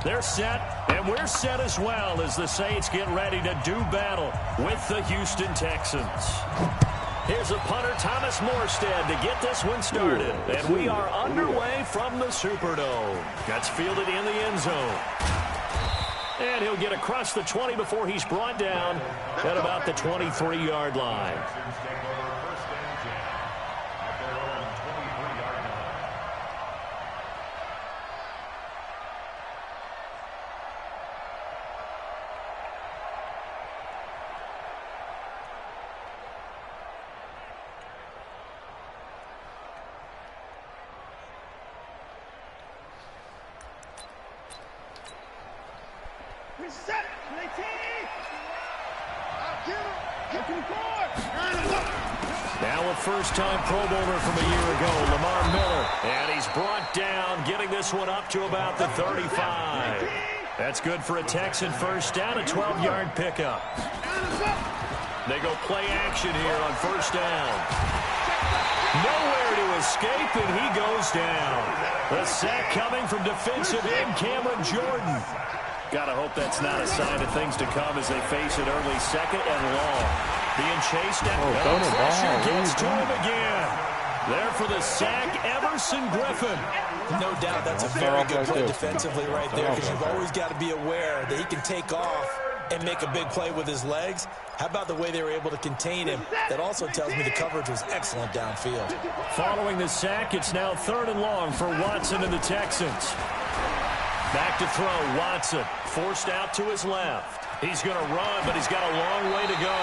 They're set, and we're set as well as the Saints get ready to do battle with the Houston Texans. Here's a punter, Thomas Morstead, to get this one started. And we are underway from the Superdome. That's fielded in the end zone. And he'll get across the 20 before he's brought down at about the 23-yard line. Now a first-time Pro Bowler from a year ago, Lamar Miller. And he's brought down, getting this one up to about the 35. That's good for a Texan first down, a 12-yard pickup. They go play action here on first down. Nowhere to escape, and he goes down. The sack coming from defensive end Cameron Jordan. Gotta hope that's not a sign of things to come as they face it early second and long. Being chased down. Pressure gets to him again. There for the sack, Everson Griffin. No doubt that's a very good play defensively right there, because you've always got to be aware that he can take off and make a big play with his legs. How about the way they were able to contain him? That also tells me the coverage was excellent downfield. Following the sack, it's now 3rd and long for Watson and the Texans. Back to throw, Watson forced out to his left. He's going to run, but he's got a long way to go.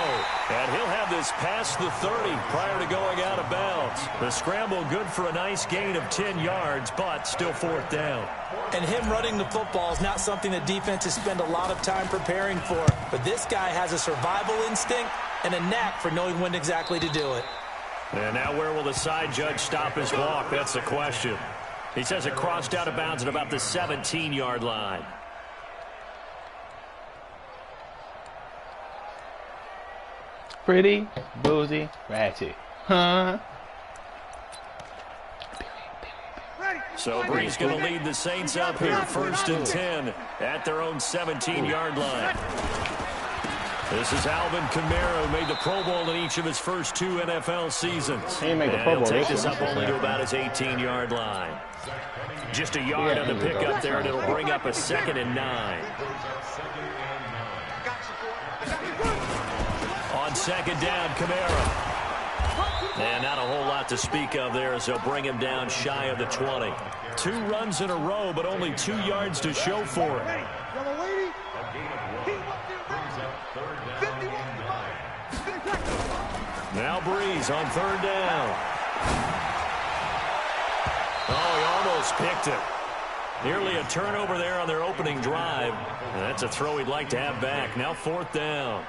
And he'll have this past the 30 prior to going out of bounds. The scramble good for a nice gain of 10 yards, but still 4th down. And him running the football is not something that defenses spend a lot of time preparing for. But this guy has a survival instinct and a knack for knowing when exactly to do it. And now where will the side judge stop his walk? That's the question. He says it crossed out of bounds at about the 17-yard line. Pretty, boozy, ratchet. Huh? So Bree's going to lead the Saints up here, 1st and 10 at their own 17-yard line. This is Alvin Kamara, who made the Pro Bowl in each of his first 2 NFL seasons. He made the Pro Bowl. He'll take this up only to about his 18-yard line. Just a yard on the pickup there, and it'll bring up a 2nd and 9. On 2nd down, Kamara. And not a whole lot to speak of there as they'll bring him down shy of the 20. 2 runs in a row, but only 2 yards to show for it. Now Breeze on 3rd down. Oh, he almost picked it. Nearly a turnover there on their opening drive. And that's a throw he'd like to have back. Now 4th down.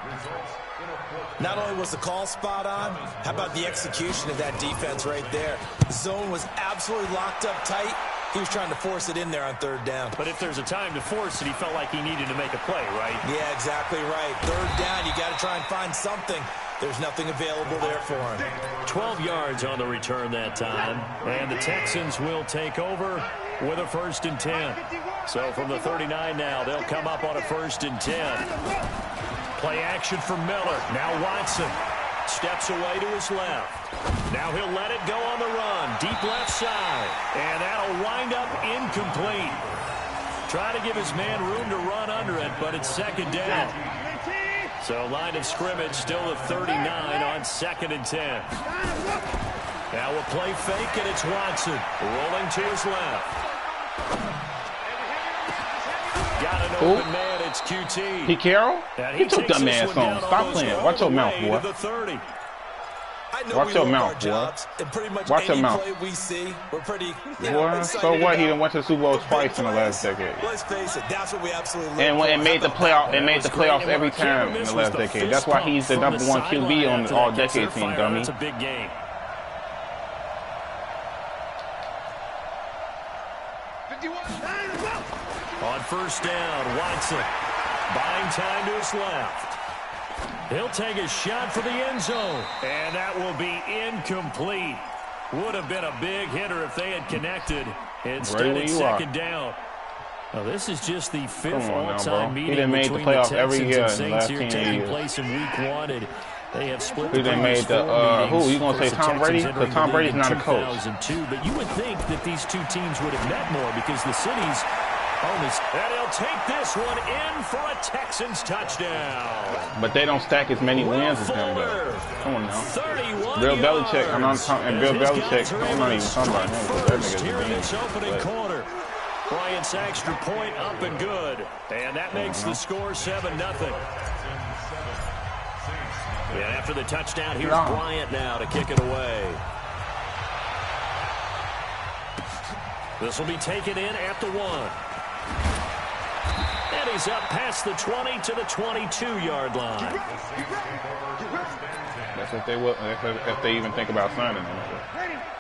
Not only was the call spot on, how about the execution of that defense right there? The zone was absolutely locked up tight. He was trying to force it in there on 3rd down. But if there's a time to force it, he felt like he needed to make a play, right? Yeah, exactly right. 3rd down, you got to try and find something. There's nothing available there for him. 12 yards on the return that time. And the Texans will take over with a 1st and 10. So from the 39 now, they'll come up on a 1st and 10. Play action for Miller. Now Watson steps away to his left. Now he'll let it go on the run. Deep left side. And that'll wind up incomplete. Try to give his man room to run under it, but it's 2nd down. So line of scrimmage still at 39 on 2nd and 10. Now a play fake, and it's Watson rolling to his left. Got an open man, it's QT. Pete Carroll? He took that man's on. Stop playing. Watch your mouth, boy. Watch your mouth, boy. Watch your mouth. We see, we're pretty, boy, so what? He done went to the Super Bowl twice in the last decade. Let's face it, that's what we absolutely and made the playoff. And made the playoffs every time in the last decade. That's why he's the #1 QB on the all-decade team, dummy. That's a big game. On 1st down, Watson buying time to his left. He'll take a shot for the end zone, and that will be incomplete. Would have been a big hitter if they had connected. Instead, it's 2nd down. Well, this is just the 5th all-time meeting he done made the between playoffs the every Texans year and in the Saints last here 10 taking years. place in Week 1. And they have split He the done made the who? You gonna say Tom Brady? Because Tom Brady's not a coach. 2002, but you would think that these two teams would have met more because the cities only. And he'll take this one in for a Texans touchdown. But they don't stack as many wins as them, though. Come on now. Bill Belichick, I'm not talking. And Bill Belichick, I'm not even talking about him because that nigga's a beast. Bryant's extra point up and good. And that makes the score 7-0. And after the touchdown, here's Bryant now to kick it away. This will be taken in at the 1. And he's up past the 20 to the 22-yard line. That's if they will, if they even think about signing him.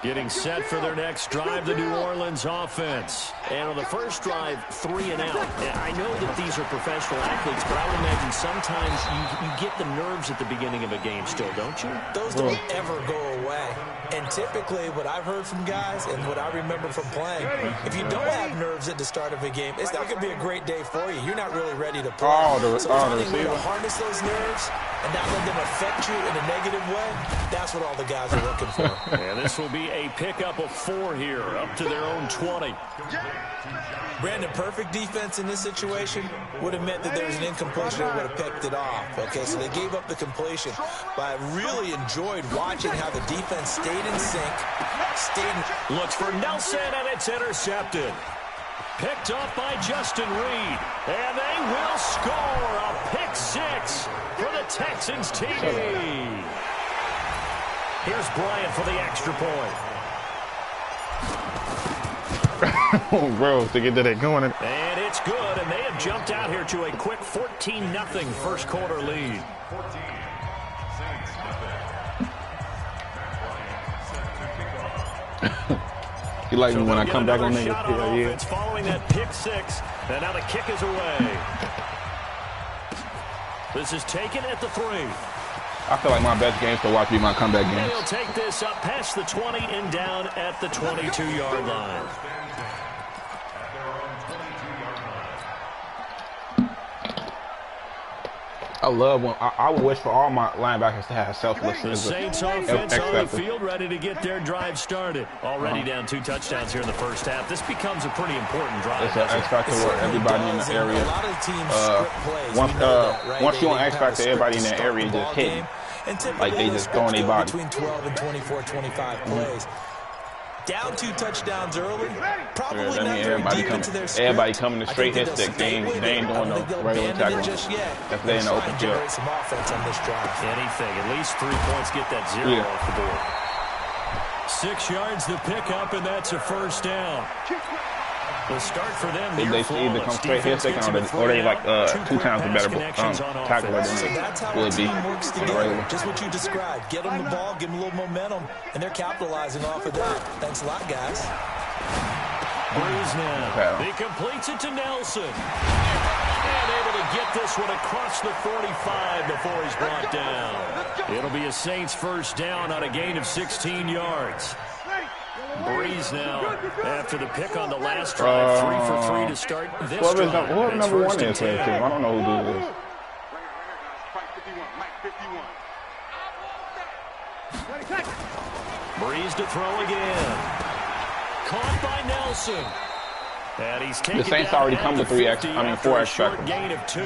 Getting set for their next drive, the New Orleans offense. And on the first drive, 3 and out. I know that these are professional athletes, but I would imagine sometimes you get the nerves at the beginning of a game still, don't you? Those don't ever go away. And typically what I've heard from guys and what I remember from playing, if you don't have nerves at the start of a game, it's not going to be a great day for you. You're not really ready to play. So finding a way to harness those nerves and not let them affect you in a negative way, that's what all the guys are looking for. And this will be a pickup of 4 here, up to their own 20. Brandon, perfect defense in this situation would have meant that there was an incompletion that would have picked it off. Okay, so they gave up the completion. But I really enjoyed watching how the defense stayed in sync. Looks for Nelson, and it's intercepted. Picked up by Justin Reed. And they will score a pick 6 for the Texans TD. Here's Bryant for the extra point. Oh, bro, to get to that going. And it's good, and they have jumped out here to a quick 14-0 first quarter lead. You like me when I come back on there? Yeah. Following that pick 6, and now the kick is away. This is taken at the 3. I feel like my best games to watch be my comeback games. And he'll take this up past the 20 and down at the 22-yard line. I love when I would wish for all my linebackers to have selfless. The Saints offense on the field ready to get their drive started. Already down 2 touchdowns here in the first half. This becomes a pretty important drive. It's an X factor where everybody in the area. A lot of teams script plays. Once you on X factor, everybody in that area just hitting. Like they just throwing their body. Between 12 and 24, 25 plays. Down 2 touchdowns early. Probably not very deep into their script. Everybody coming to straight hit stick. They ain't doing no regular tackling. If they in the open field. Some offense on this drive. Anything. At least 3 points. Get that 0 off the board. 6 yards the pickup, and that's a first down. The start for them. They either come straight hit stick or they like 2 times the better tackler than that's how would the be. team works together. Just what you described. Get them the ball, give them a little momentum, and they're capitalizing off of that. Thanks a lot, guys. Breeze now. He completes it to Nelson. And able to get this one across the 45 before he's brought down. It'll be a Saints first down on a gain of 16 yards. Breeze now after the pick on the last drive, 3 for 3 to start this drive. Whoever number 1 is for that team. I don't know who this is. Breeze to throw again. Caught by Nelson. And he's taken the Saints already come with 4 X factors. Gain of 2.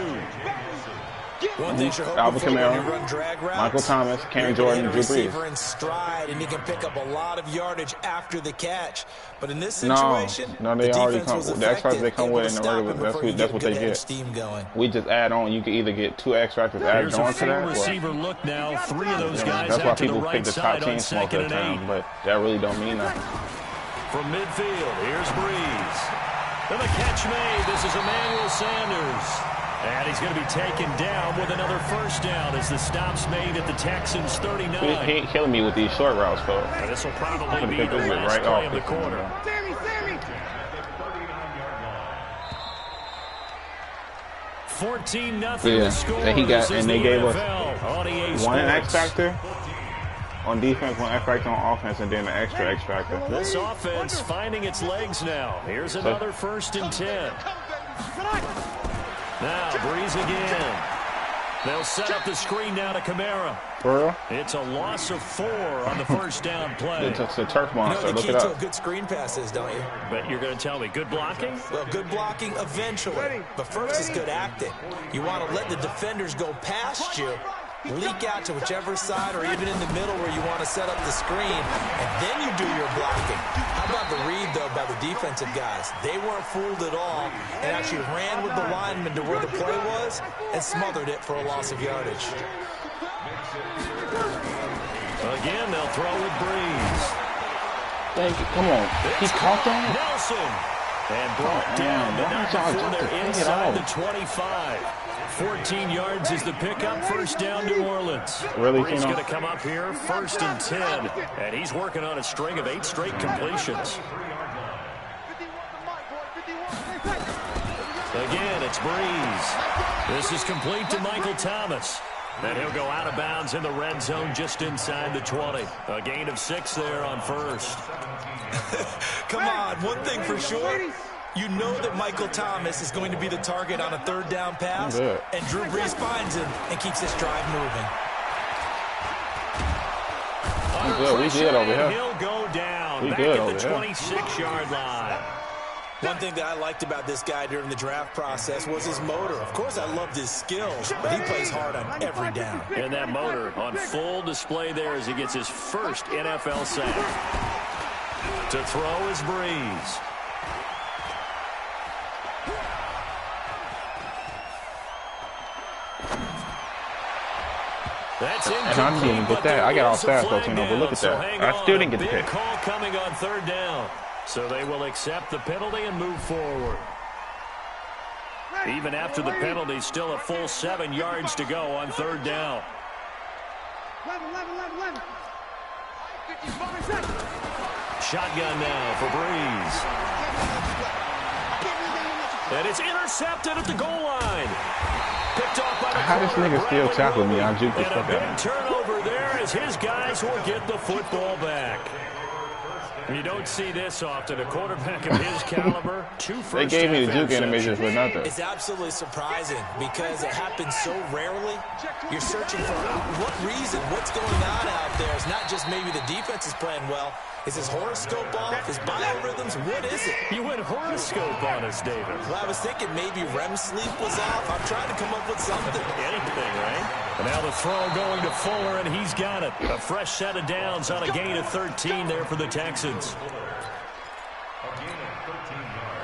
Alvin Kamara, Michael Thomas, Cam Jordan, Drew Brees. In stride, and he can pick up a lot of yardage after the catch. But in this situation, no, they already come. The X factors they come with in the regular. That's what they get. We just add on. You can either get 2 X factors added on to that. Receiver look now. 3 of those guys. That's why people pick the top teams most of the time, but that really don't mean nothing. From midfield, here's Breeze. And the catch made. This is Emmanuel Sanders. And he's going to be taken down with another first down as the stop's made at the Texans 39. He ain't killing me with these short routes, folks. And this will probably be the last play of the quarter. 14-0 score. And they gave us 1 X factor on defense, 1 X factor on offense, and then an extra X factor. This offense finding its legs now. Here's another 1st and 10. Now, Breeze again. They'll set up the screen now to Kamara. Bro. It's a loss of 4 on the first down play. It's a turf monster. You know, the Look key it to up. a good screen pass is, don't you? But you're going to tell me, good blocking? Well, good blocking eventually. But first is good acting. You want to let the defenders go past you, leak out to whichever side or even in the middle where you want to set up the screen, and then you do your blocking. How about the read, though, by the defensive guys? They weren't fooled at all and actually ran with the lineman to where the play was and smothered it for a loss of yardage. Again, they'll throw with Breeze. Thank you. Come on. He caught that? Nelson. And brought down before they're inside the 25. 14 yards is the pickup. First down, New Orleans. Really, Breeze going to come up here, 1st and 10. And he's working on a string of 8 straight completions. Again, it's Breeze. This is complete to Michael Thomas. And he'll go out of bounds in the red zone just inside the 20. A gain of 6 there on first. Come on, one thing for sure. You know that Michael Thomas is going to be the target on a 3rd down pass, and Drew Brees finds him and keeps this drive moving. We did over here. He'll go down We back good at over the here. 26-yard line. One thing that I liked about this guy during the draft process was his motor. Of course, I loved his skills, but he plays hard on every down. And that motor on full display there as he gets his first NFL sack. To throw is Breeze. That's And I didn't even get that. I got off fast, though, but look at that. I still didn't get the Big pick. call coming on 3rd down. So they will accept the penalty and move forward. Even after the penalty, still a full 7 yards to go on 3rd down. Shotgun now for Breeze. And it's intercepted at the goal line. Picked off by the How this nigga still tackle me? I juke the fuck And a out. big turnover there as his guys will get the football back. You don't see this often. A quarterback of his caliber, 2 first. They gave me the juke animation for nothing. It's absolutely surprising because it happens so rarely. You're searching for what reason, what's going on out there. It's not just maybe the defense is playing well. Is his horoscope off? His biorhythms? What is it? You went horoscope on us, David. Well, I was thinking maybe REM sleep was off. I'm trying to come up with something. Anything, right? And now the throw going to Fuller, and he's got it. A fresh set of downs on a gain of 13 there for the Texans.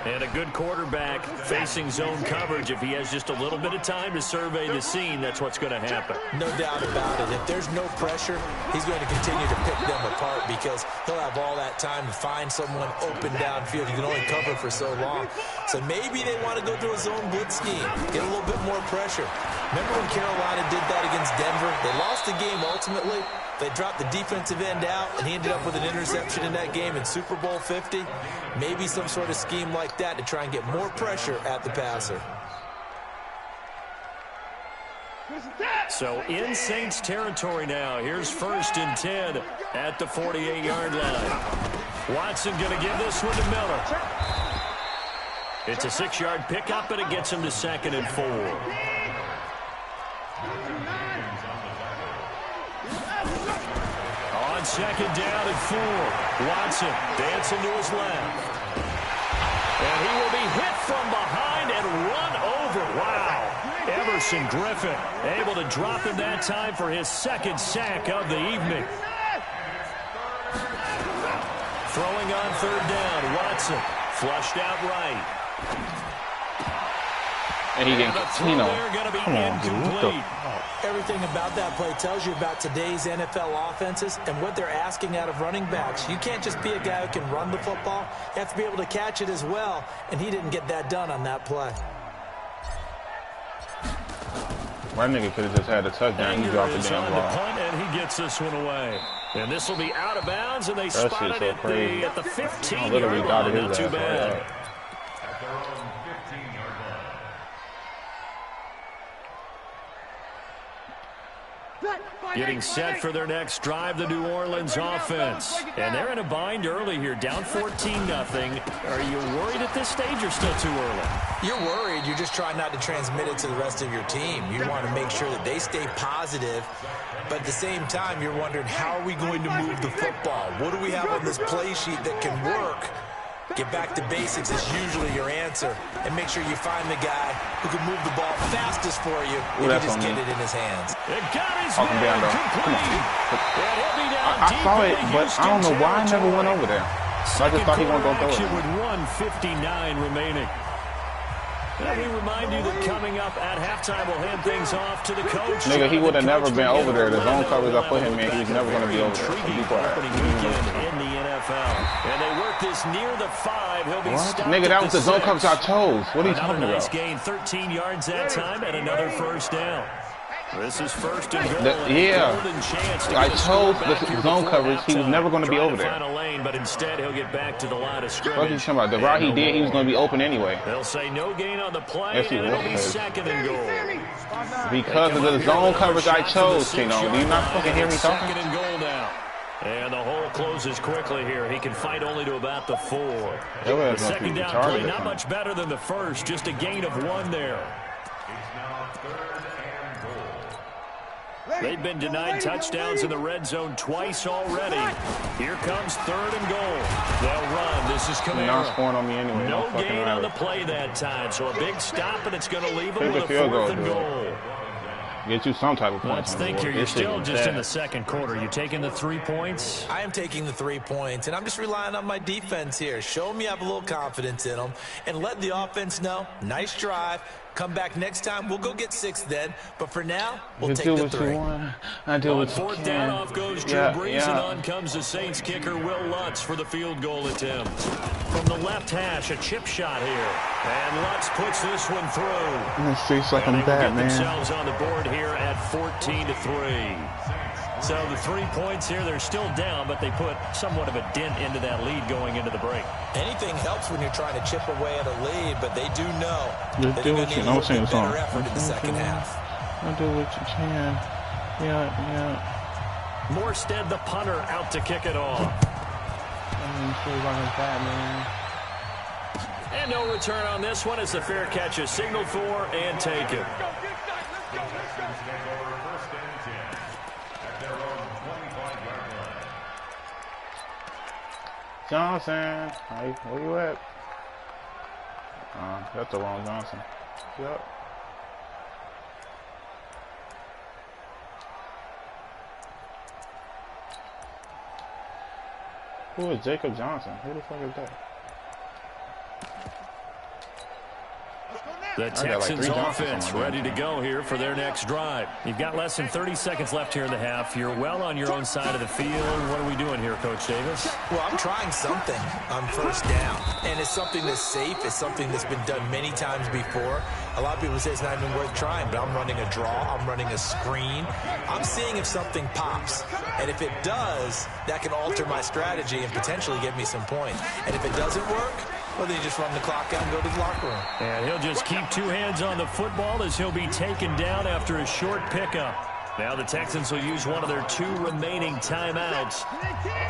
And a good quarterback facing zone coverage. If he has just a little bit of time to survey the scene, that's what's going to happen. No doubt about it. If there's no pressure, he's going to continue to pick them apart because he'll have all that time to find someone open downfield. You can only cover for so long. So maybe they want to go to a zone blitz scheme, get a little bit more pressure. Remember when Carolina did that against Denver? They lost the game ultimately. They dropped the defensive end out, and he ended up with an interception in that game in Super Bowl 50. Maybe some sort of scheme like that to try and get more pressure at the passer. So in Saints territory now. Here's 1st and 10 at the 48-yard line. Watson going to give this one to Miller. It's a 6-yard pickup, and it gets him to 2nd and 4. On 2nd down and 4. Watson dancing to his left. And he will be hit from behind and run over. Wow. Everson Griffin able to drop him that time for his 2nd sack of the evening. Throwing on 3rd down. Watson flushed out right. And he didn't, come on, dude. What the? Everything about that play tells you about today's NFL offenses and what they're asking out of running backs. You can't just be a guy who can run the football. You have to be able to catch it as well, and he didn't get that done on that play. My nigga could have just had a touchdown. He dropped the damn ball. And he gets this one away. And this will be out of bounds, and they spotted it at the 15-yard line. Not too bad. Getting set for their next drive, the New Orleans offense. And they're in a bind early here, down 14-0. Are you worried at this stage or still too early? You're worried. You're just trying not to transmit it to the rest of your team. You want to make sure that they stay positive. But at the same time, you're wondering, how are we going to move the football? What do we have on this play sheet that can work? Get back to basics is usually your answer. And make sure you find the guy who can move the ball fastest for you if you just get it in his hands. It got his man complete. I saw it, but I don't know why I never went over there. I just thought he wasn't going to throw it. With 1:59 remaining. And we remind you that coming up at halftime, we'll hand things off to the coach. Nigga, he would have never been over there. The zone coverage I put him in, he's never going to be over there. Be quiet. Weekend in the NFL. And they work this near the 5. He'll be stopped. Nigga, that was the zone coverage I chose. What are you talking about? Nice gain, 13 yards that time, and another first down. This is first and goal. I chose the zone coverage. He was never going to be over there. Lane, but instead he'll get back to the line of scrimmage. What are you talking about? The route he did, he was going to be open anyway. They'll say no gain on the play, and it'll be second and goal. Because of the zone coverage I chose, you know. Do you not fucking hear me talking? Second and goal now. And the hole closes quickly here. He can fight only to about the 4. The second down play, not much better than the first. Just a gain of 1 there. They've been denied touchdowns in the red zone twice already. Here comes 3rd and goal. They'll run. This is Kamara. Not scoring on me anyway. No gain on the play that time. So a big stop, and it's going to leave him with a 4th and goal. Get you some type of points. Let's think here. You're still just in the second quarter. You taking the 3 points? I am taking the 3 points, and I'm just relying on my defense here. Show me I have a little confidence in them, and let the offense know. Nice drive. Come back next time. We'll go get 6 then. But for now, we'll take the 3. I do on what 4th down, off goes Drew Brees, and on comes the Saints kicker, Will Lutz, for the field goal attempt. From the left hash, a chip shot here. And Lutz puts this one through. This street's like I'm bad, man. Themselves on the board here at 14-3. So the 3 points here, they're still down, but they put somewhat of a dent into that lead going into the break. Anything helps when you're trying to chip away at a lead, but they do know that they're going to need a little bit better effort in the second half. I'll do what you can. Yeah. Morstead, the punter, out to kick it off. And no return on this one as the fair catch is signaled for and taken. Johnson, hey, where you at? That's the wrong Johnson. Yep. Who is Jacob Johnson? Who the fuck is that? The Texans offense ready to go here for their next drive. You've got less than 30 seconds left here in the half. You're well on your own side of the field. What are we doing here, Coach Davis? Well, I'm trying something on 1st down. And it's something that's safe. It's something that's been done many times before. A lot of people say it's not even worth trying, but I'm running a draw. I'm running a screen. I'm seeing if something pops. And if it does, that can alter my strategy and potentially get me some points. And if it doesn't work, well, then you just run the clock out and go to the locker room. And he'll just keep 2 hands on the football as he'll be taken down after a short pickup. Now the Texans will use one of their 2 remaining timeouts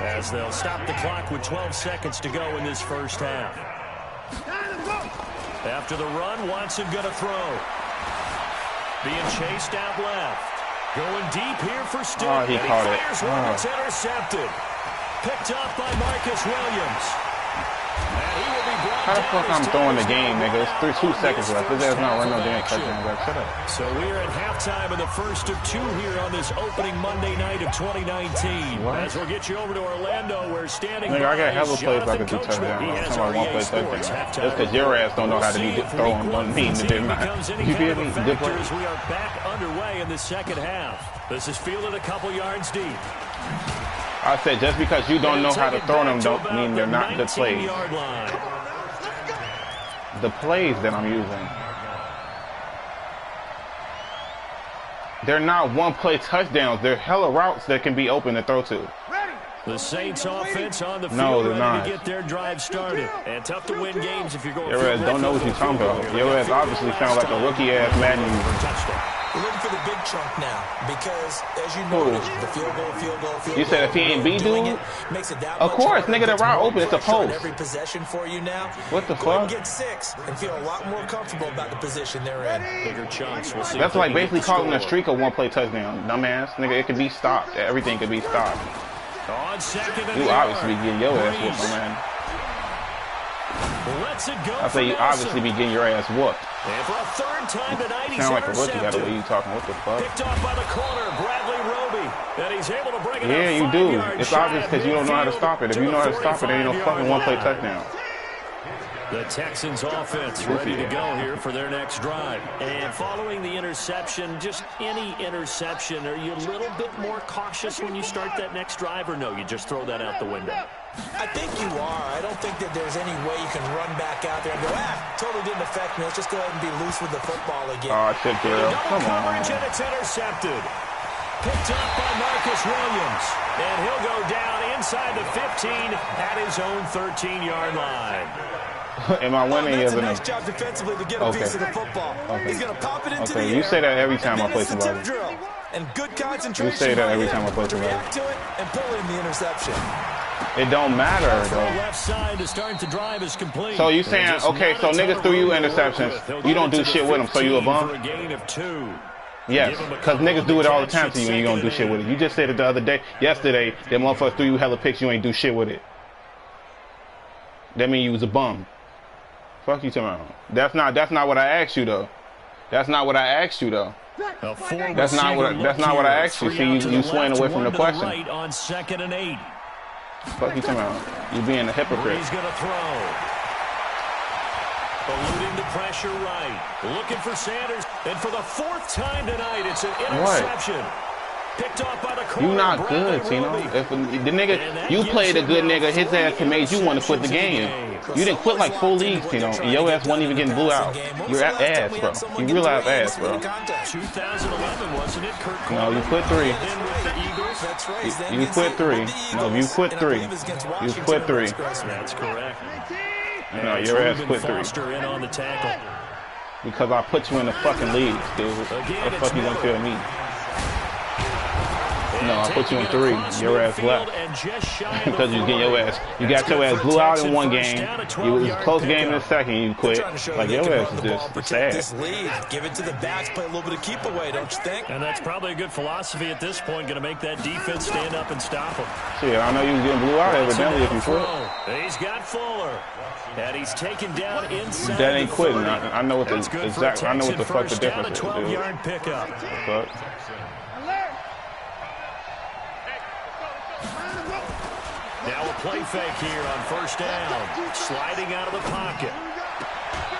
as they'll stop the clock with 12 seconds to go in this first half. After the run, Watson going to throw. Being chased out left. Going deep here for Stick. Oh, he caught it. It's intercepted. Picked up by Marcus Williams. How the fuck I'm throwing the game, nigga? It's 2 seconds left. This ass not running no damn touchdown, bro. Shut up. So we are at halftime of the first of 2 here on this opening Monday night of 2019. What? As we'll get you over to Orlando, where standing nigga, I got hella plays I can do touchdown. I'm talking about 1 play touchdown. Just because your ass don't know how to be throwing don't mean that they're not. You feel me? Good play. We are back underway in the second half. This is fielded a couple yards deep. I said just because you don't know how to throw them don't mean they're not good plays. The plays that I'm using, they're not 1-play touchdowns. They're hella routes that can be open to throw to. The Saints offense on the field ready to get their drive started. And tough to win games if you're going. Your ass don't know what you're talking about. Your ass obviously sound like a rookie-ass Madden user. We're looking for the big chunk now because, as you noted, the field goal. You said if he ain't B dude? Makes it that of course, nigga, the route open, it's a post. Every possession for you now. What the Go fuck? and get 6 and feel a lot more comfortable about the position they're in. Bigger chunks. We'll see. That's like basically calling a streak a one-play touchdown, dumbass. Nigga, it could be stopped. Everything could be stopped. On second and You obviously be getting your ass whooped, man. Let's it go. I say you obviously be getting your ass whooped. And for a third time tonight, he's sound like a rookie that intercepted. way you talking. What the fuck? Picked off by the corner, Bradley Roby. And he's able to bring it Yeah, you up do. 5 yards It's shy obvious of because you don't know how to midfield stop it. If to you know how the to stop it, there ain't no fucking 45-yard one-play line. touchdown. The Texans offense ready to go here for their next drive. And following the interception, just any interception, are you a little bit more cautious when you start that next drive, or no, you just throw that out the window? I think you are. I don't think that there's any way you can run back out there and go, totally didn't affect me. Let's just go ahead and be loose with the football again. Oh, shit, girl. Come Coverage, on. and it's intercepted. Picked up by Marcus Williams. And he'll go down inside the 15 at his own 13-yard line. Am I winning? That's Yes a or no? nice job defensively to get a piece of the football. Okay. He's going to pop it into the Okay, air. you say that every time I play It's a tip somebody. drill. And good concentration. You say that by every him time I play to somebody. react to it and pull in the interception. It don't matter, though. Left side to start the drive is complete. So you saying, okay, so niggas threw you interceptions. You don't do shit with them, so you a bum? For a gain of 2. Yes, because niggas do it all the time to you and you don't do shit with it. You just said it the other day, yesterday, that motherfuckers threw you hella picks, you ain't do shit with it. That mean you was a bum. Fuck you talking about. That's not what I asked you though. That's not what I asked you though. That's not what I asked you. See, you swaying away from the question. Right on 2nd and 8. Fuck you talking about. You being a hypocrite. He's gonna throw. Eluding the pressure right. Looking for Sanders. And for the 4th time tonight, it's an interception. Picked off by the corner. You not good, Tino. If the nigga, you played a good nigga, his ass can make you want to quit the game. You didn't quit like full leagues, Tino, and your ass wasn't even getting blew out. You're ass, bro. You realize ass, bro. 2011, wasn't it? Kurt No, you quit 3. You quit 3. No, you quit 3. You quit 3. That's correct. No, your ass quit 3. In on the tackle. Because I put you in the fucking leagues, dude. What the fuck you gonna tell me? No, I put you in 3. Your ass left. Because you get your ass. You got your ass blew out in one game. It was a close game in the second. You quit. Like your ass is just sad. This lead. Give it to the backs. Play a little bit of keep away, don't you think? And that's probably a good philosophy at this point. Going to make that defense stand up and stop them. Shit, I know you was getting blew out evidently if you quit. He's got Fuller. And he's taken down inside. That ain't quitting. I know what the exact. I know what the fuck the difference is, dude. 12-yard pickup. Fuck. Now a play fake here on 1st down. Sliding out of the pocket.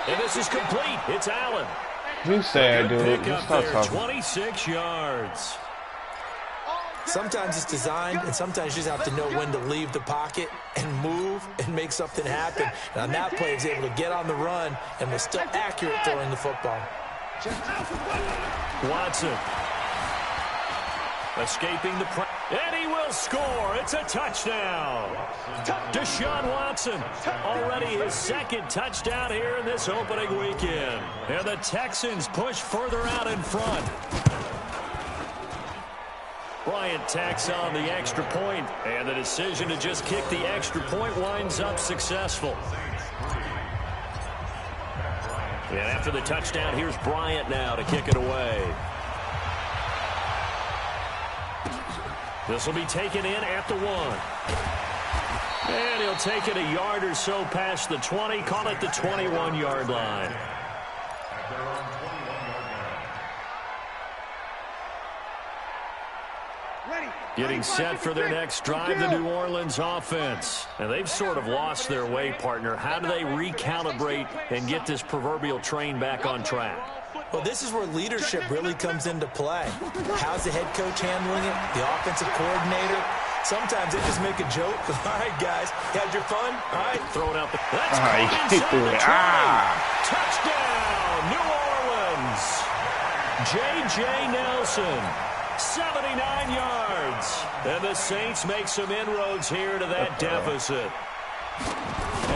And this is complete. It's Allen. You sad, dude. Pick up there, 26 yards. Sometimes it's designed, and sometimes you just have to know when to leave the pocket and move and make something happen. And on that play, he was able to get on the run and was still accurate throwing the football. Watson. Escaping the pressure. And he will score. It's a touchdown. Deshaun Watson. Already his 2nd touchdown here in this opening weekend. And the Texans push further out in front. Bryant tacks on the extra point, and the decision to just kick the extra point winds up successful. And after the touchdown, here's Bryant now to kick it away. This will be taken in at the 1. And he'll take it a yard or so past the 20, call it the 21-yard line. Getting set for their next drive, the New Orleans offense. And they've sort of lost their way, partner. How do they recalibrate and get this proverbial train back on track? Well, this is where leadership really comes into play. How's the head coach handling it? The offensive coordinator? Sometimes they just make a joke. All right, guys, had your fun? All right, throw it out. That's he threw it. Touchdown, New Orleans. J.J. Nelson, 79 yards. And the Saints make some inroads here to that deficit.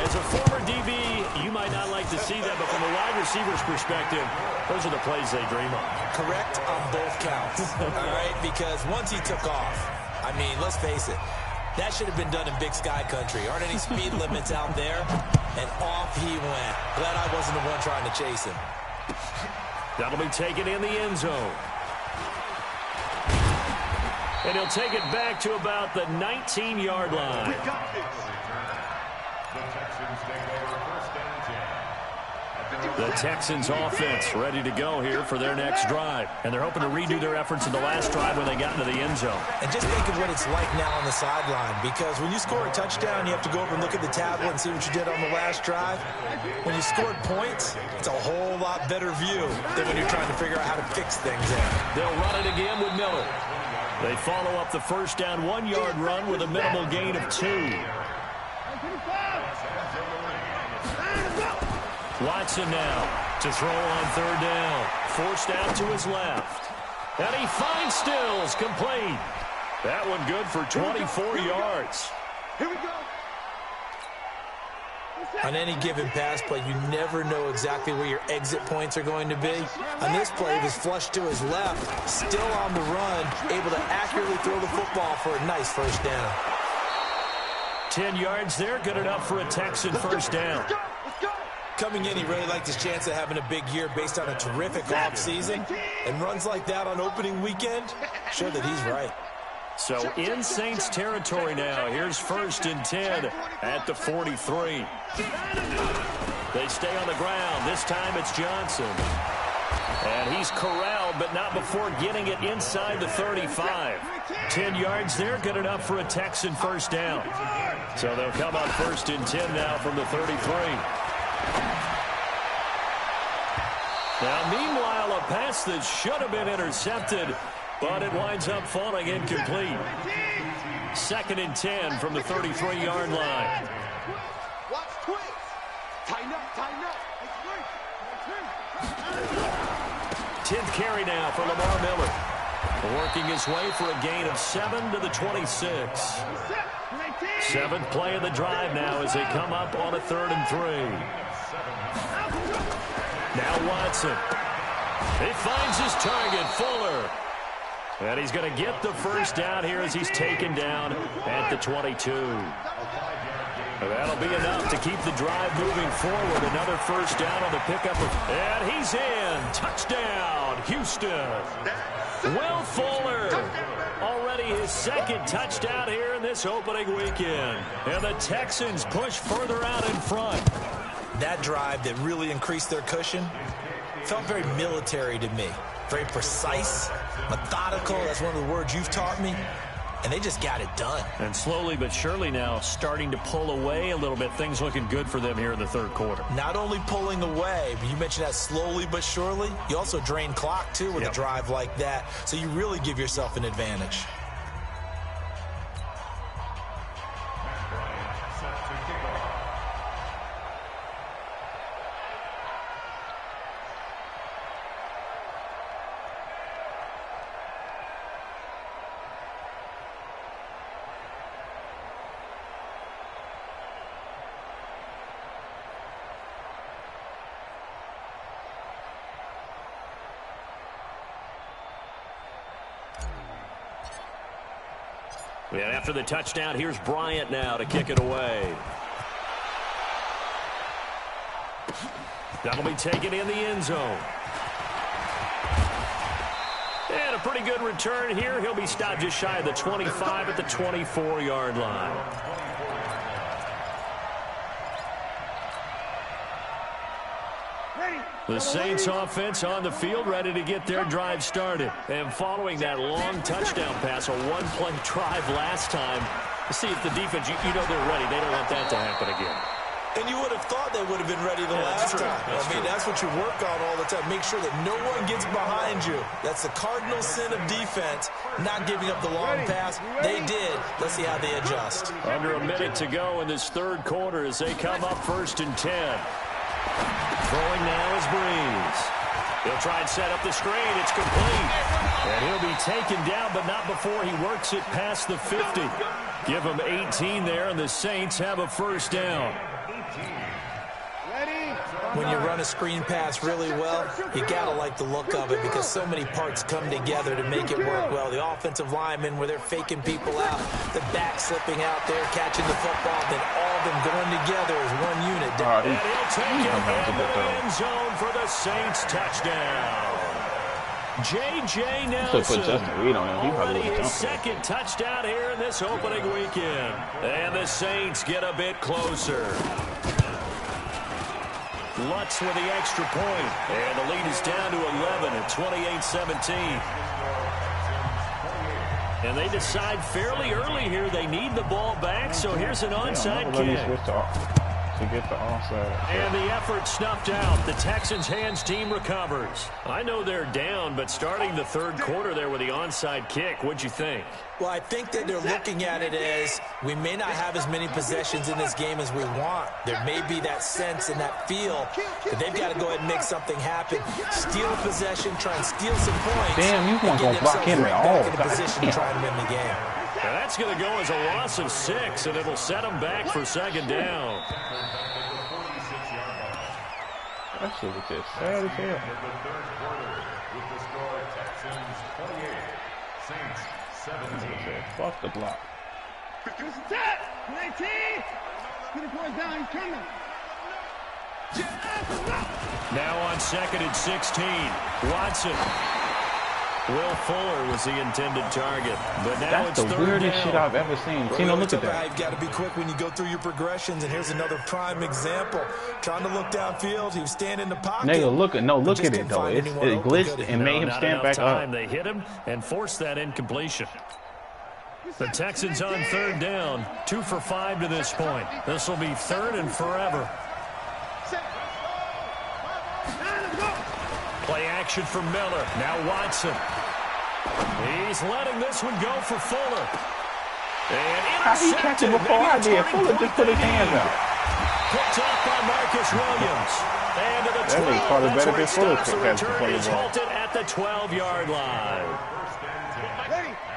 As a former DB, you might not like to see that, but from a wide receiver's perspective, those are the plays they dream of. Correct on both counts, all right? Because once he took off, I mean, let's face it, that should have been done in Big Sky Country. Aren't any speed limits out there? And off he went. Glad I wasn't the one trying to chase him. That'll be taken in the end zone. And he'll take it back to about the 19-yard line. The Texans offense ready to go here for their next drive. And they're hoping to redo their efforts in the last drive when they got into the end zone. And just think of what it's like now on the sideline, because when you score a touchdown, you have to go over and look at the tablet and see what you did on the last drive. When you scored points, it's a whole lot better view than when you're trying to figure out how to fix things in. They'll run it again with Miller. They follow up the first down 1-yard run with a minimal gain of 2. Watson now to throw on third down. Forced out to his left. And he finds Stills, complete. That one good for 24 yards. Here we go. On any given pass play, you never know exactly where your exit points are going to be. On this play, he was flushed to his left, still on the run, able to accurately throw the football for a nice first down. 10 yards there, good enough for a Texan first down. Coming in, he really liked his chance of having a big year based on a terrific offseason. And runs like that on opening weekend show that he's right. So in Saints territory now. Here's 1st and 10 at the 43. They stay on the ground. This time it's Johnson. And he's corralled, but not before getting it inside the 35. 10 yards there, good enough for a Texan first down. So they'll come up 1st and 10 now from the 33. Now, meanwhile, a pass that should have been intercepted, but it winds up falling incomplete. 2nd and 10 from the 33-yard line. Watch twist. Tighten up, tighten up. 10th carry now for Lamar Miller. Working his way for a gain of 7 to the 26. 7th play of the drive now as they come up on a 3rd and 3. Now Watson. He finds his target, Fuller. And he's going to get the first down here as he's taken down at the 22. That'll be enough to keep the drive moving forward. Another first down on the pickup. And he's in. Touchdown, Houston. Will Fuller. Already his 2nd touchdown here in this opening weekend. And the Texans push further out in front. That drive that really increased their cushion felt very military to me. Very precise, methodical. That's one of the words you've taught me. And they just got it done. And slowly but surely now starting to pull away a little bit. Things looking good for them here in the 3rd quarter. Not only pulling away, but you mentioned that slowly but surely. You also drain clock, too, with a drive like that. So you really give yourself an advantage. And after the touchdown, here's Bryant now to kick it away. That'll be taken in the end zone. And a pretty good return here. He'll be stopped just shy of the 25 at the 24-yard line. The Saints offense on the field, ready to get their drive started. And following that long touchdown pass, a one-play drive last time, to see if the defense, you know they're ready. They don't want that to happen again. And you would have thought they would have been ready the last time. I mean, that's what you work on all the time. Make sure that no one gets behind you. That's the cardinal sin of defense, not giving up the long pass. They did. Let's see how they adjust. Under a minute to go in this 3rd quarter as they come up 1st and 10. Throwing now is Breeze. He'll try and set up the screen. It's complete. And he'll be taken down, but not before he works it past the 50. Give him 18 there, and the Saints have a first down. Ready? When you run a screen pass really well, you got to like the look of it because so many parts come together to make it work well. The offensive linemen, where they're faking people out, the back slipping out there, catching the football, then all of them going together as one unit. And he'll take it in the end zone for the Saints touchdown. J.J. Nelson already his second touchdown here in this opening weekend. And the Saints get a bit closer. Lutz with the extra point. And the lead is down to 11 at 28-17. And they decide fairly early here they need the ball back, so here's an onside kick. To get the offside. And the effort snuffed out. The Texans' hands team recovers. I know they're down, but starting the third quarter there with the onside kick, what'd you think? Well, I think that they're looking at it as we may not have as many possessions in this game as we want. There may be that sense and that feel that they've got to go ahead and make something happen. Steal a possession, try and steal some points. Damn, you weren't going to block him at all. In a position to try and win the game. Now that's going to go as a loss of 6, and it'll set them back for second down. That shit was just sad as hell. Fuck the block. Now on second and 16, Watson. Will Fuller was the intended target, but now that's the weirdest shit I've ever seen. Tino, look at that. You've got to be quick when you go through your progressions, and here's another prime example. Trying to look downfield, he was standing in the pocket. Nigga, look at it though. It glitched and made him stand back up. They hit him and forced that incompletion. The Texans on third down, 2 for 5 to this point. This will be third and forever. Play action for Miller. Now Watson. He's letting this one go for Fuller. And how he catch it before I did? Fuller just put his hands out. Picked up by Marcus Williams. And to the 12. That's where it stops. The return is ball. halted at the 12-yard line.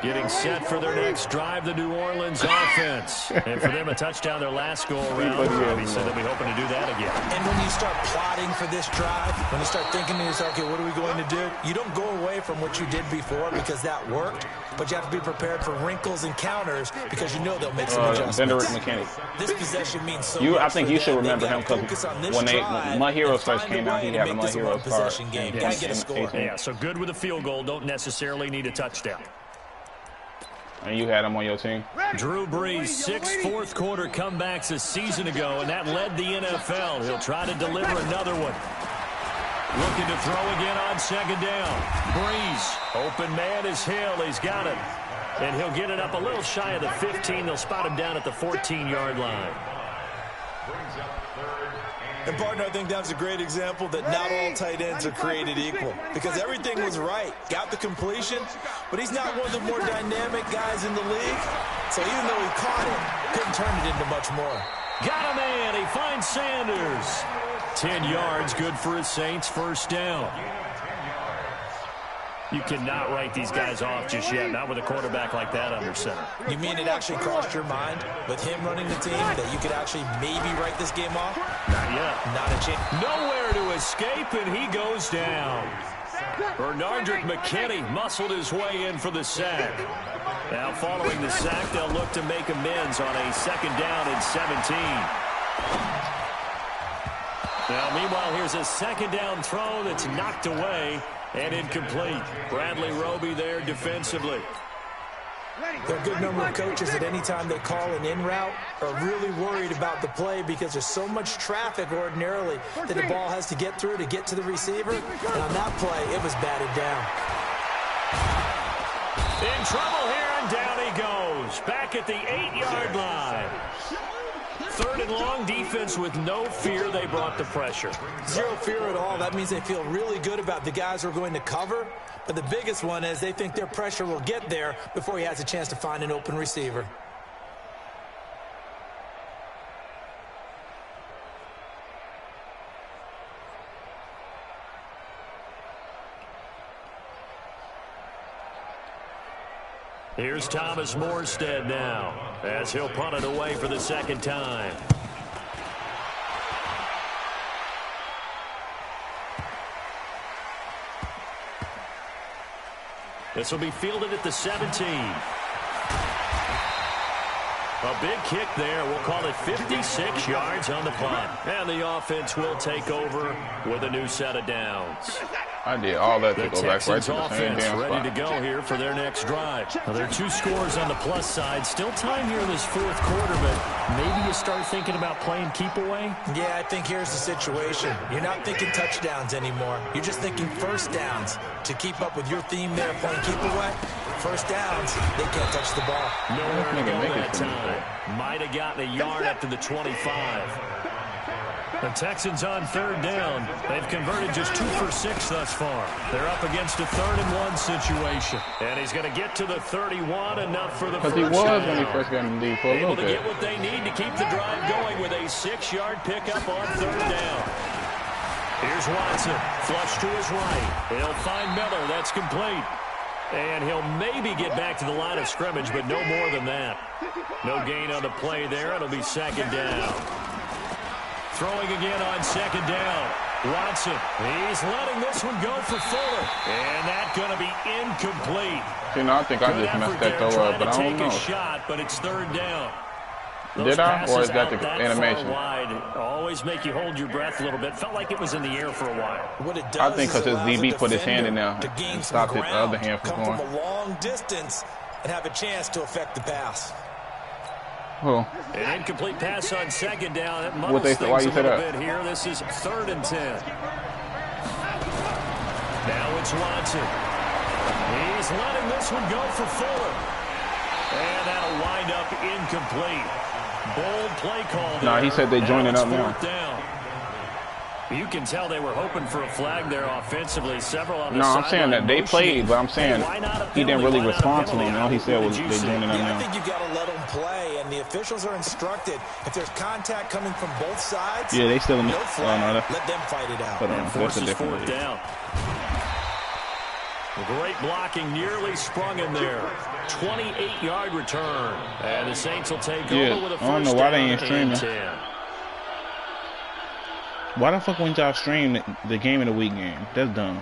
Getting set for their next drive, the New Orleans offense. And for them, a touchdown their last go-around. Obviously, they'll be hoping to do that again. And when you start plotting for this drive, when you start thinking to yourself, okay, what are we going to do? You don't go away from what you did before because that worked, but you have to be prepared for wrinkles and counters because you know they'll make some adjustments. This possession means so much. I think you should remember him because when My Heroes first came out, he had a My Heroes card. Yeah, so good with a field goal, don't necessarily need a touchdown. And you had him on your team. Drew Brees, 6 fourth-quarter comebacks a season ago, and that led the NFL. He'll try to deliver another one. Looking to throw again on second down. Brees, open man is Hill. He's got it. And he'll get it up a little shy of the 15. They'll spot him down at the 14-yard line. And, partner, I think that's a great example that not all tight ends are created equal because everything was right. Got the completion, but he's not one of the more dynamic guys in the league. So even though he caught it, couldn't turn it into much more. Got a man. He finds Sanders. 10 yards, good for his Saints first down. You cannot write these guys off just yet, not with a quarterback like that under center. You mean it actually crossed your mind with him running the team that you could actually maybe write this game off? Not yet. Not a chance. Nowhere to escape, and he goes down. Bernardrick McKinney muscled his way in for the sack. Now following the sack, they'll look to make amends on a second down and 17. Now, meanwhile, here's a second down throw that's knocked away and incomplete. Bradley Roby there defensively. There are a good number of coaches at any time they call an in route are really worried about the play because there's so much traffic ordinarily that the ball has to get through to get to the receiver. And on that play, it was batted down. In trouble here, and down he goes. Back at the 8-yard line. Third and long, defense with no fear. They brought the pressure. Zero fear at all. That means they feel really good about the guys who are going to cover. But the biggest one is they think their pressure will get there before he has a chance to find an open receiver. Here's Thomas Morstead now as he'll punt it away for the second time. This will be fielded at the 17. A big kick there. We'll call it 56 yards on the punt. And the offense will take over with a new set of downs. I did all that to go back right to the the same damn spot. Ready to go here for their next drive. Now, there are 2 scores on the plus side. Still time here in this 4th quarter, but maybe you start thinking about playing keep away? Yeah, I think here's the situation. You're not thinking touchdowns anymore. You're just thinking first downs. To keep up with your theme there, playing keep away, first downs, they can't touch the ball. Nowhere to go that time. Might have gotten a yard up to the 25. The Texans on 3rd down. They've converted just 2 for 6 thus far. They're up against a 3rd and 1 situation. And he's going to get to the 31, enough for the first down. Because he was when he first got in the league for a little bit. Able to get what they need to keep the drive going with a 6-yard pickup on 3rd down. Here's Watson, flush to his right. He'll find Miller. That's complete. And he'll maybe get back to the line of scrimmage, but no more than that. No gain on the play there. It'll be 2nd down. Throwing again on 2nd down. Watson, he's letting this one go for Fuller. And that's going to be incomplete. You know, I think I just messed that throw up, but I don't know. Take a shot, but it's 3rd down. Did I? Or is that the animation? Wide, always make you hold your breath a little bit. Felt like it was in the air for a while. What it does I think because his DB put his hand in there to gain and stopped the other hand from going. Come from a long distance and have a chance to affect the pass. Oh. An incomplete pass on 2nd down. That What they say? Why you say that? Bit here. This is 3rd and 10. Now it's Watson. He's letting this one go for Fuller. And that'll wind up incomplete. Bold play call there. No, he said they joining up now. Down. You can tell they were hoping for a flag there offensively. Several on the No, I'm saying that they played, but I'm saying he didn't really respond to them. All he said was they joining up now. I think you've got to let them play, and the officials are instructed. If there's contact coming from both sides, yeah, they still in no flag. Let them fight it out. But that's a different 4th down. Great blocking, nearly sprung in there. 28-yard return. And the Saints will take over with a first down. I don't know why they ain't streaming. Why the fuck wouldn't y'all stream the Game of the Week game? That's dumb.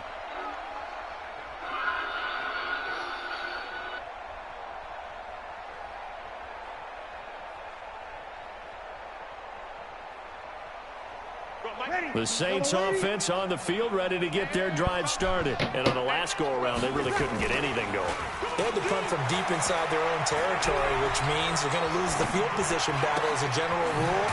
The Saints offense on the field, ready to get their drive started. And on the last go-around, they really couldn't get anything going. They had to punt from deep inside their own territory, which means they're going to lose the field position battle as a general rule.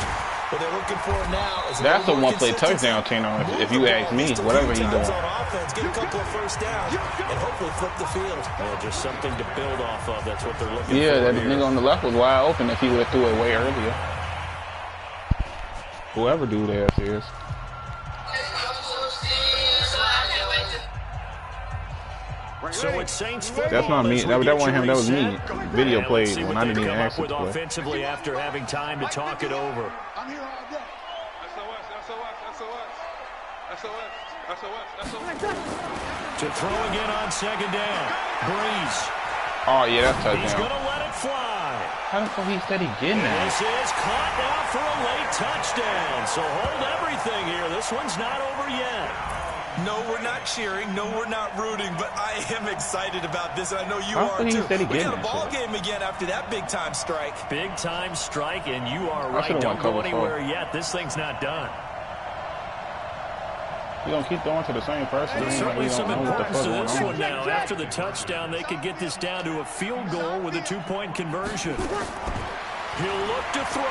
What they're looking for now is that's a one-play touchdown, Tino, if you ask me, whatever he's doing. On offense, get a couple of first downs, and hopefully flip the field. Well, just something to build off of. That's what they're looking for. Yeah, that nigga on the left was wide open if he would have threw it way earlier. Whoever dude ass is. So it's Saints football. That's not me. That wasn't him. That was me. Video played when I didn't even ask it to play. Offensively, after having time to talk it over. I'm here all day. SOS. To throw again on 2nd down. Breeze. Oh yeah, that's touchdown. He's gonna let it fly. How the fuck he said he getting that? This is caught now for a late touchdown. So hold everything here. This one's not over yet. No, we're not cheering. No, we're not rooting. But I am excited about this, and I know you are too. We got a ball game again after that big-time strike. Big-time strike, and you are right. Don't go anywhere yet. This thing's not done. You don't keep throwing to the same person. There's certainly some importance to this one now. After the touchdown, they could get this down to a field goal with a 2-point conversion. He'll look to throw.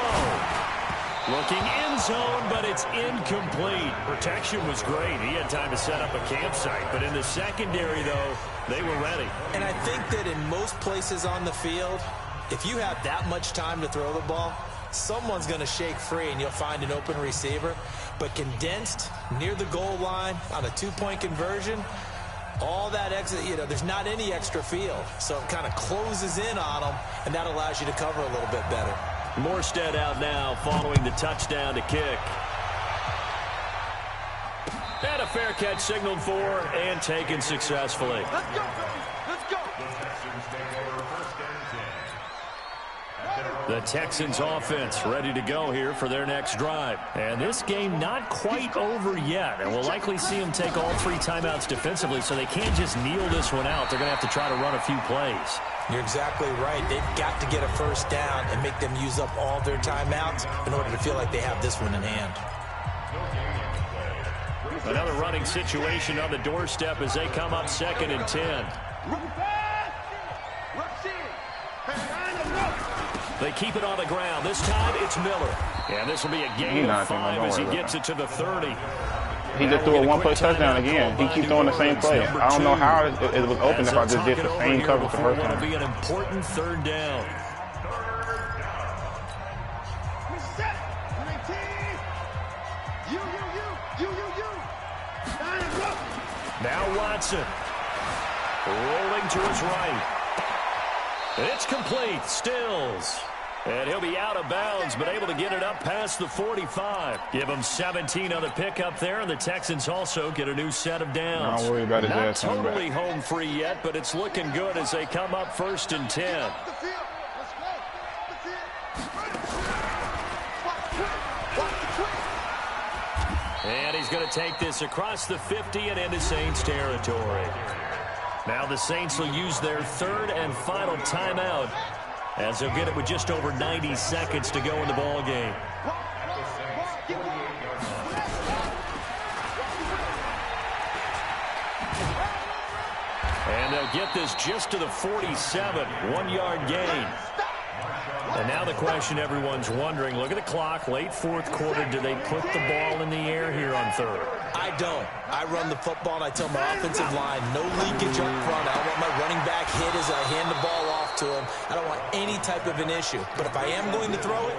Looking in zone, but it's incomplete. Protection was great. He had time to set up a campsite. But in the secondary, though, they were ready. And I think that in most places on the field, if you have that much time to throw the ball, someone's going to shake free and you'll find an open receiver. But condensed near the goal line on a 2-point conversion, all that exit, there's not any extra field. So it kind of closes in on them, and that allows you to cover a little bit better. Morstead out now following the touchdown to kick. And a fair catch signaled for and taken successfully. Let's go, baby. Let's go. The Texans offense ready to go here for their next drive. And this game not quite over yet. And we'll likely see them take all 3 timeouts defensively, so they can't just kneel this one out. They're going to have to try to run a few plays. You're exactly right. They've got to get a first down and make them use up all their timeouts in order to feel like they have this one in hand. Another running situation on the doorstep as they come up 2nd and 10. They keep it on the ground. This time it's Miller. And this will be a gain of 5 as he gets it to the 30. He just threw a one-play touchdown again. He keeps throwing the same play. I don't know how it was open if I just did the same coverage the first time. It'll be an important 3rd down. Now Watson. Rolling to his right. It's complete. Stills. And he'll be out of bounds, but able to get it up past the 45. Give him 17 on the pickup there, and the Texans also get a new set of downs. Don't worry about his ass. Not totally home free yet, but it's looking good as they come up 1st and 10. And he's going to take this across the 50 and into Saints territory. Now the Saints will use their 3rd and final timeout as they'll get it with just over 90 seconds to go in the ball game. And they'll get this just to the 47, 1-yard gain. And now the question everyone's wondering, look at the clock, late 4th quarter, do they put the ball in the air here on 3rd? I don't. I run the football, and I tell my offensive line, no leakage up front. I don't want my running back hit as I hand the ball off to him. I don't want any type of an issue. But if I am going to throw it,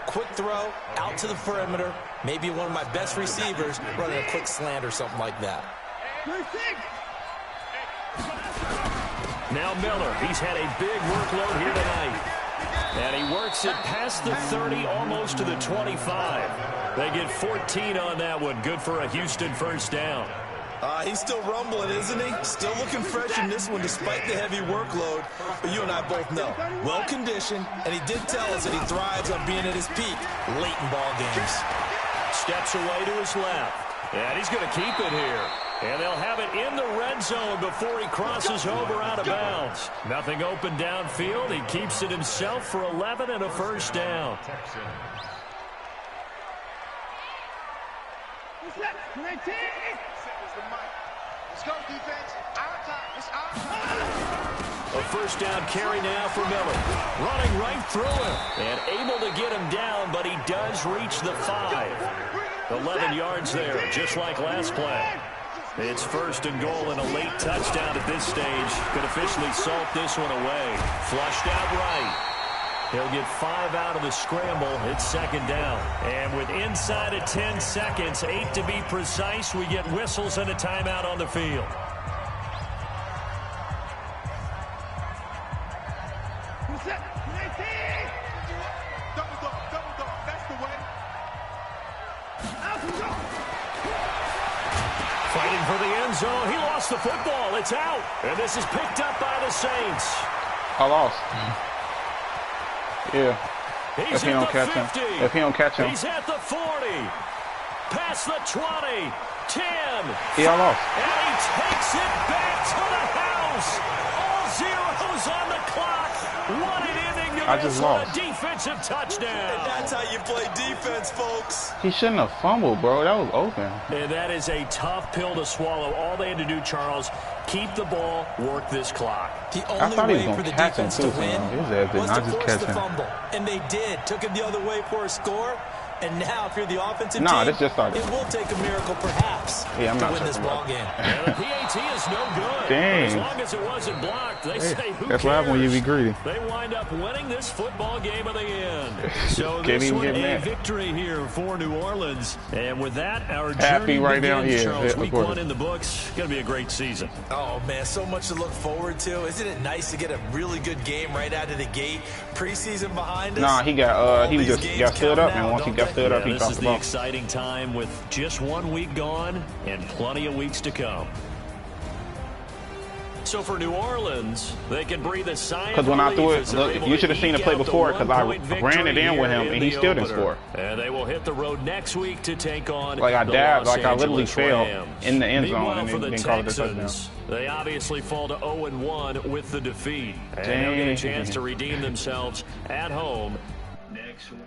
quick throw, out to the perimeter, maybe one of my best receivers running a quick slant or something like that. Now Miller, he's had a big workload here tonight. And he works it past the 30, almost to the 25. They get 14 on that one. Good for a Houston first down. He's still rumbling, isn't he? Still looking fresh in this one despite the heavy workload. But you and I both know, well-conditioned, and he did tell us that he thrives on being at his peak late in ball games. Steps away to his left. And he's going to keep it here. And they'll have it in the red zone before he crosses over out of bounds. Nothing open downfield. He keeps it himself for 11 and a first down. Let's go, defense. Our time. It's our time. A first down carry now for Miller. Running right through him. And able to get him down, but he does reach the 5. 11 yards there, just like last play. It's 1st and goal and a late touchdown at this stage. Could officially salt this one away. Flushed out right. He'll get 5 out of the scramble. It's 2nd down. And with inside of 10 seconds, 8 to be precise, we get whistles and a timeout on the field. Double dog. That's the way. Fighting for the end zone. He lost the football. It's out. And this is picked up by the Saints. I lost. Yeah. He's If he don't catch him. If he don't catch him. He's at the 40. Past the 20. 10. Yeah, I lost. And he takes it back to the house. All zeros on the clock. What an ending to I this just one. lost. A defensive touchdown. And that's how you play defense, folks. He shouldn't have fumbled, bro. That was open. And that is a tough pill to swallow. All they had to do, Charles, keep the ball, work this clock. The I only thought he was way for going the to catch him, defense too. to win His ass did was not to just force catch the him. fumble. And they did. Took him the other way for a score. And now, if you're the offensive Nah, team, this just started. it will take a miracle, perhaps, Yeah, I'm to not win this tripping, ball bro. game. And the PAT is no good. Dang. As long as it wasn't blocked, they say, who That's cares? what happens when you be greedy. They wind up winning this football game at the end. So Can't this even one get a mad. victory here for New Orleans. And with that, our Happy journey right now, begins, yeah. Charles. Yeah, Week of course. 1 in the books. Going to be a great season. Oh, man, so much to look forward to. Isn't it nice to get a really good game right out of the gate? Preseason behind us. Nah, he got he just got stood up, and once he got stood up, he This dropped is the the ball. exciting time with just 1 week gone and plenty of weeks to come. So for New Orleans, they can breathe a sigh of Because when I threw relief it, as they're look, able you to should have seen the eke play out the before because I 1-point ran it in with him victory and he the still didn't opener. score. And they will hit the road next week to take on Like I the dabbed, Los like I literally Angeles failed Rams. in the end zone Meanwhile, and for then the called it a touchdown. Texans, they obviously fall to 0-1 with the defeat. And they'll get a chance to redeem themselves at home next week.